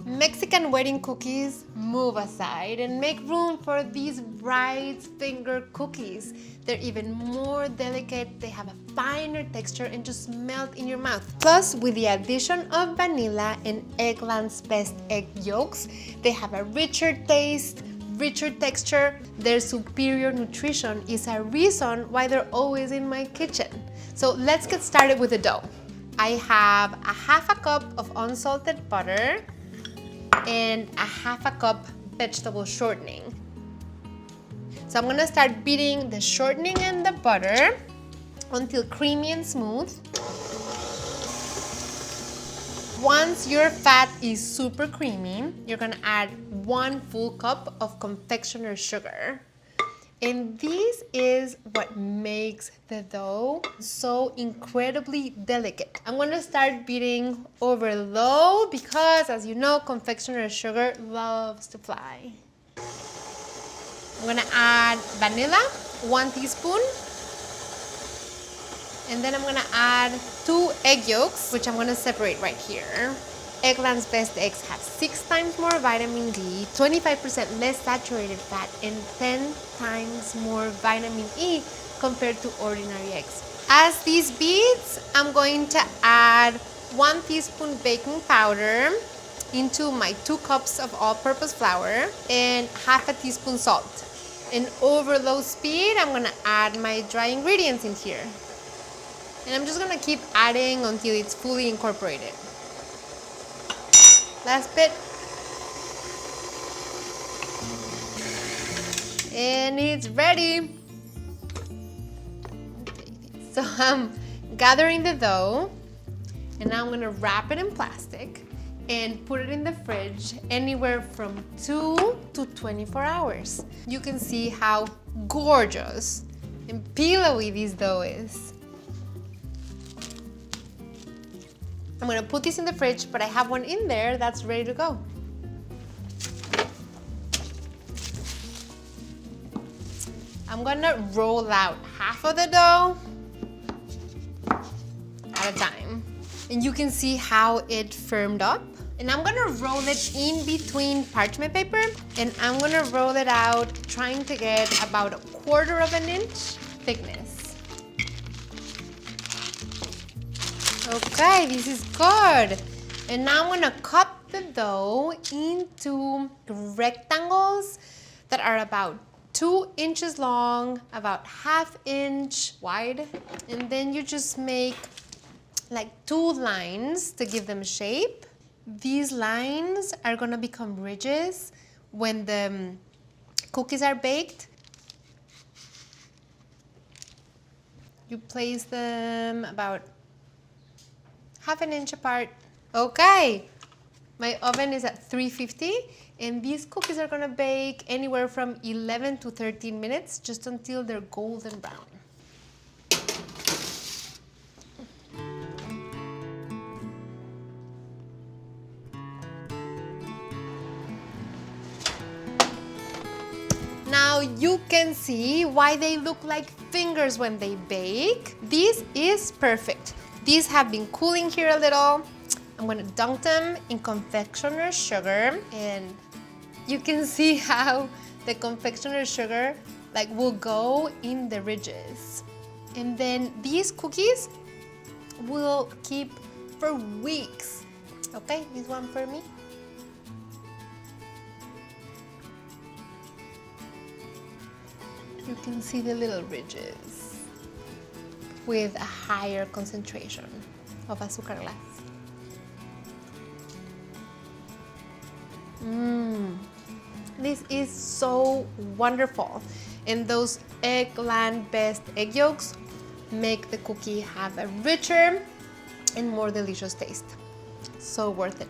Mexican wedding cookies, move aside and make room for these bright finger cookies. They're even more delicate, they have a finer texture and just melt in your mouth. Plus, with the addition of vanilla and Eggland's Best egg yolks, they have a richer taste, richer texture. Their superior nutrition is a reason why they're always in my kitchen. So let's get started with the dough. I have a half a cup of unsalted butter and a half a cup vegetable shortening. So I'm gonna start beating the shortening and the butter until creamy and smooth. Once your fat is super creamy, you're gonna add 1 full cup of confectioner's sugar. And this is what makes the dough so incredibly delicate. I'm gonna start beating over low because, as you know, confectioner's sugar loves to fly. I'm gonna add vanilla, 1 teaspoon. And then I'm gonna add 2 egg yolks, which I'm gonna separate right here. Eggland's Best eggs have 6 times more vitamin D, 25% less saturated fat, and 10 times more vitamin E compared to ordinary eggs. As these beats, I'm going to add 1 teaspoon baking powder into my 2 cups of all-purpose flour and half a teaspoon salt. And over low speed, I'm gonna add my dry ingredients in here. And I'm just gonna keep adding until it's fully incorporated. Last bit. And it's ready. So I'm gathering the dough and now I'm gonna wrap it in plastic and put it in the fridge anywhere from 2 to 24 hours. You can see how gorgeous and pillowy this dough is. I'm gonna put this in the fridge, but I have one in there that's ready to go. I'm gonna roll out half of the dough at a time. And you can see how it firmed up. And I'm gonna roll it in between parchment paper, and I'm gonna roll it out trying to get about 1/4 of an inch thickness. Okay, this is good. And now I'm gonna cut the dough into rectangles that are about 2 inches long, about 1/2 inch wide. And then you just make like 2 lines to give them shape. These lines are gonna become ridges when the cookies are baked. You place them about 1/2 inch apart. Okay, my oven is at 350 and these cookies are gonna bake anywhere from 11 to 13 minutes just until they're golden brown. Now you can see why they look like fingers when they bake. This is perfect. These have been cooling here a little. I'm gonna dunk them in confectioner's sugar, and you can see how the confectioner's sugar will go in the ridges. And then these cookies will keep for weeks. Okay, this one for me. You can see the little ridges with a higher concentration of azúcar glass. This is so wonderful. And those Eggland's Best egg yolks make the cookie have a richer and more delicious taste. So worth it.